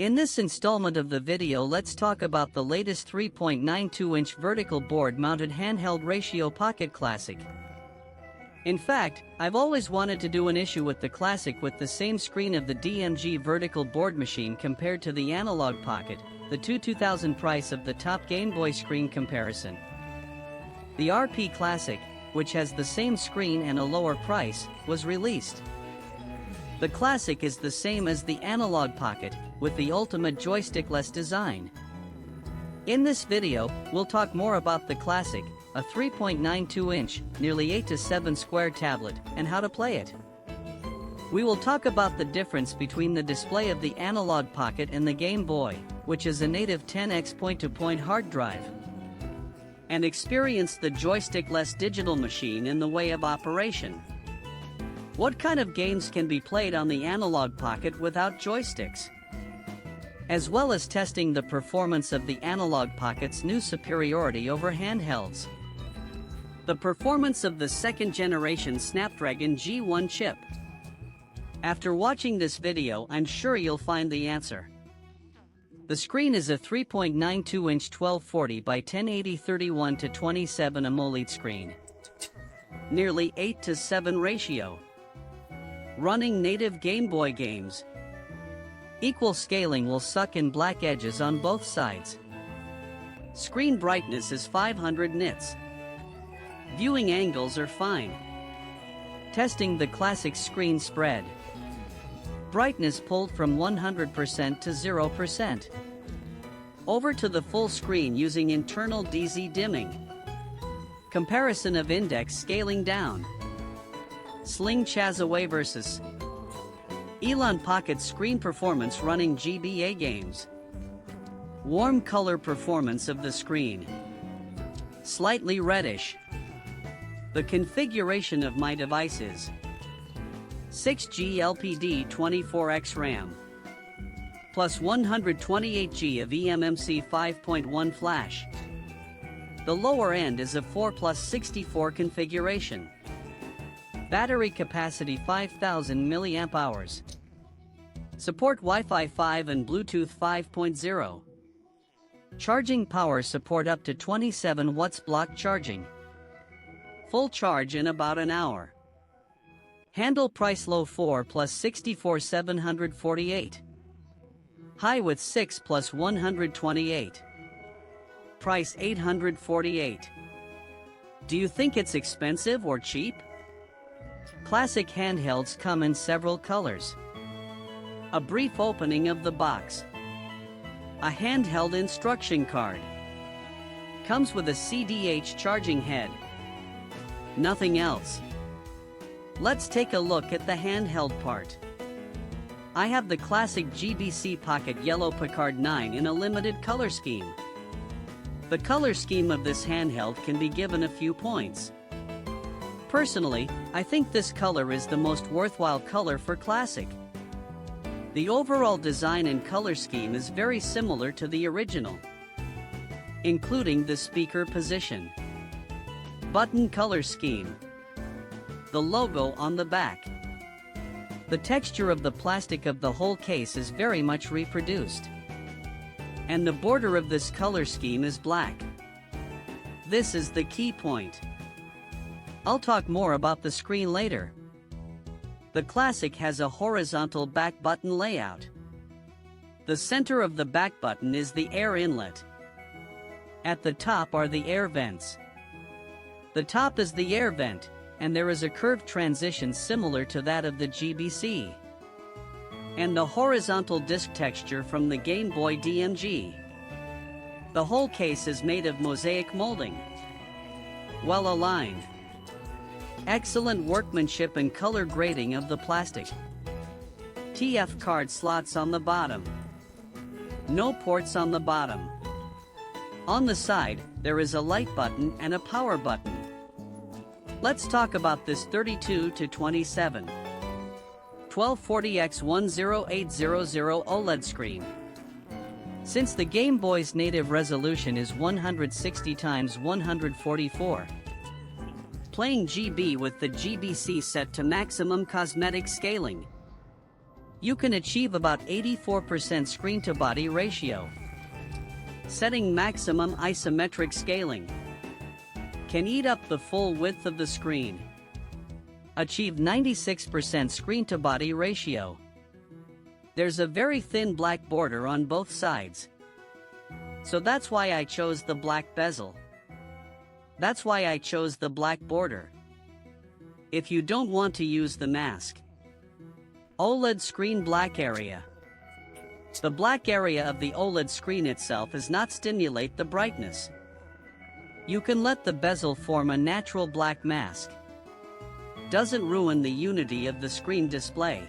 In this installment of the video, let's talk about the latest 3.92-inch vertical board-mounted handheld Ratio Pocket Classic. In fact, I've always wanted to do an issue with the Classic with the same screen of the DMG vertical board machine compared to the Analog Pocket, the $2000 price of the top Game Boy screen comparison. The RP Classic, which has the same screen and a lower price, was released. The Classic is the same as the Analog Pocket, with the ultimate joystick-less design. In this video, we'll talk more about the Classic, a 3.92-inch, nearly 8:7 square tablet, and how to play it. We will talk about the difference between the display of the Analog Pocket and the Game Boy, which is a native 10x point-to-point hard drive, and experience the joystick-less digital machine in the way of operation. What kind of games can be played on the Analog Pocket without joysticks? As well as testing the performance of the Analog Pocket's new superiority over handhelds. The performance of the second-generation Snapdragon G1 chip. After watching this video, I'm sure you'll find the answer. The screen is a 3.92-inch 1240 by 1080 31:27 AMOLED screen. Nearly 8:7 ratio. Running native Game Boy games. Equal scaling will suck in black edges on both sides. Screen brightness is 500 nits. Viewing angles are fine. Testing the Classic screen spread. Brightness pulled from 100% to 0%. Over to the full screen using internal DZ dimming. Comparison of index scaling down. Sling Chaz away versus Elon Pocket screen performance running GBA games. Warm color performance of the screen. Slightly reddish. The configuration of my device is 6G LPD 24X RAM plus 128G of eMMC 5.1 flash. The lower end is a 4+64 configuration. Battery capacity 5000 mAh. Support Wi-Fi 5 and Bluetooth 5.0. Charging power support up to 27 watts block charging. Full charge in about an hour. Handle price low 4 plus 64 748. High with 6 plus 128. Price 848. Do you think it's expensive or cheap? Classic handhelds come in several colors. A brief opening of the box. A handheld instruction card. Comes with a CDH charging head. Nothing else. Let's take a look at the handheld part. I have the Classic GBC Pocket Yellow Picard 9 in a limited color scheme. The color scheme of this handheld can be given a few points. Personally, I think this color is the most worthwhile color for Classic. The overall design and color scheme is very similar to the original, including the speaker position, button color scheme, the logo on the back. The texture of the plastic of the whole case is very much reproduced, and the border of this color scheme is black. This is the key point. I'll talk more about the screen later. The Classic has a horizontal back button layout. The center of the back button is the air inlet. At the top are the air vents. The top is the air vent, and there is a curved transition similar to that of the GBC. And the horizontal disc texture from the Game Boy DMG. The whole case is made of mosaic molding. Well aligned. Excellent workmanship and color grading of the plastic. TF card slots on the bottom. No ports on the bottom. On the side, there is a light button and a power button. Let's talk about this 32:27 1240x10800 OLED screen. Since the Game Boy's native resolution is 160 x 144, playing GB with the GBC set to maximum cosmetic scaling. You can achieve about 84% screen-to-body ratio. Setting maximum isometric scaling. Can eat up the full width of the screen. Achieve 96% screen-to-body ratio. There's a very thin black border on both sides. So that's why I chose the black bezel. That's why I chose the black border. If you don't want to use the mask. OLED screen black area. The black area of the OLED screen itself does not stimulate the brightness. You can let the bezel form a natural black mask. Doesn't ruin the unity of the screen display.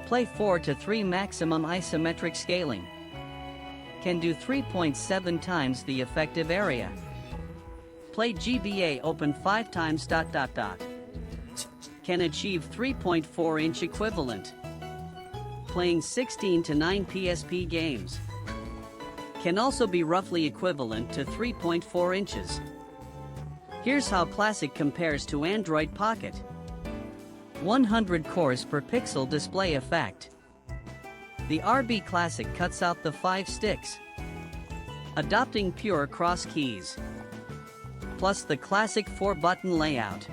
Play 4:3 maximum isometric scaling. Can do 3.7 times the effective area. Play GBA open 5 times ... Can achieve 3.4-inch equivalent. Playing 16 to 9 PSP games. Can also be roughly equivalent to 3.4 inches. Here's how Classic compares to Android Pocket. 100 cores per pixel display effect. The RB Classic cuts out the 5 sticks, adopting pure cross keys. Plus the Classic 4-button layout.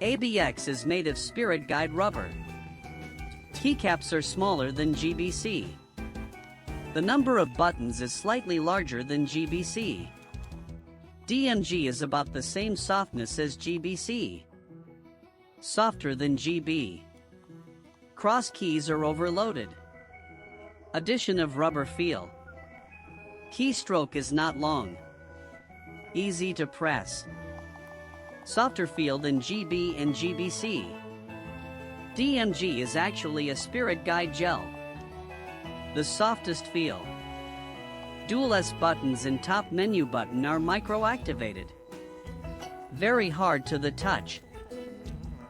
ABX is made of Spirit Guide rubber. Keycaps are smaller than GBC. The number of buttons is slightly larger than GBC. DMG is about the same softness as GBC. Softer than GB. Cross keys are overloaded. Addition of rubber feel. Keystroke is not long. Easy to press. Softer feel than GB and GBC. DMG is actually a Spirit Guide gel. The softest feel. Dual S buttons and top menu button are micro-activated. Very hard to the touch.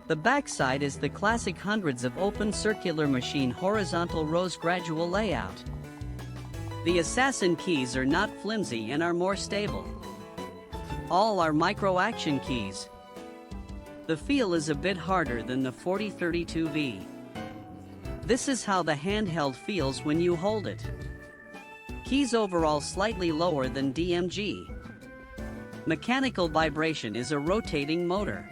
The backside is the Classic hundreds of open circular machine horizontal rows gradual layout. The Assassin keys are not flimsy and are more stable. All are micro-action keys. The feel is a bit harder than the 4032V. This is how the handheld feels when you hold it. Keys overall slightly lower than DMG. Mechanical vibration is a rotating motor.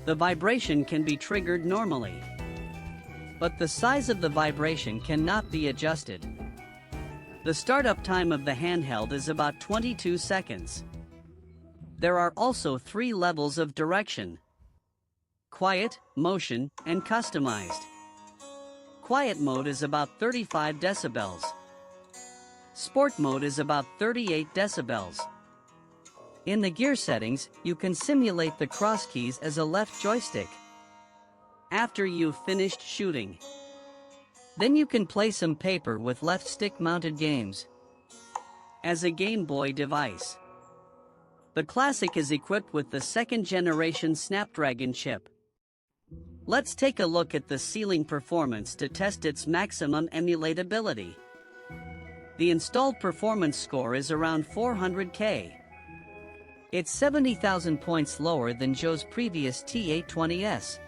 The vibration can be triggered normally, but the size of the vibration cannot be adjusted. The startup time of the handheld is about 22 seconds. There are also 3 levels of direction: quiet, motion, and customized. Quiet mode is about 35 decibels. Sport mode is about 38 decibels. In the gear settings, you can simulate the cross keys as a left joystick. After you've finished shooting, then you can play some paper with left stick mounted games. As a Game Boy device, the Classic is equipped with the 2nd generation Snapdragon chip. Let's take a look at the ceiling performance to test its maximum emulatability. The installed performance score is around 400K. It's 70,000 points lower than Joe's previous T820S.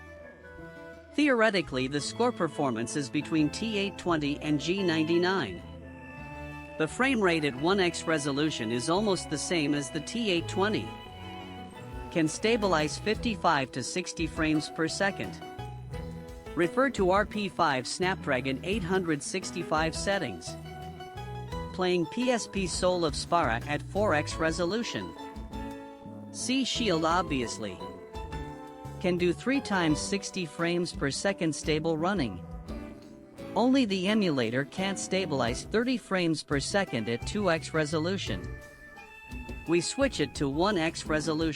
Theoretically, the score performance is between T820 and G99. The frame rate at 1x resolution is almost the same as the T820. Can stabilize 55 to 60 frames per second. Refer to RP5 Snapdragon 865 settings. Playing PSP Soul of Spara at 4x resolution. See Shield obviously. Can do 3 times 60 frames per second stable running. Only the emulator can't stabilize 30 frames per second at 2x resolution. We switch it to 1x resolution.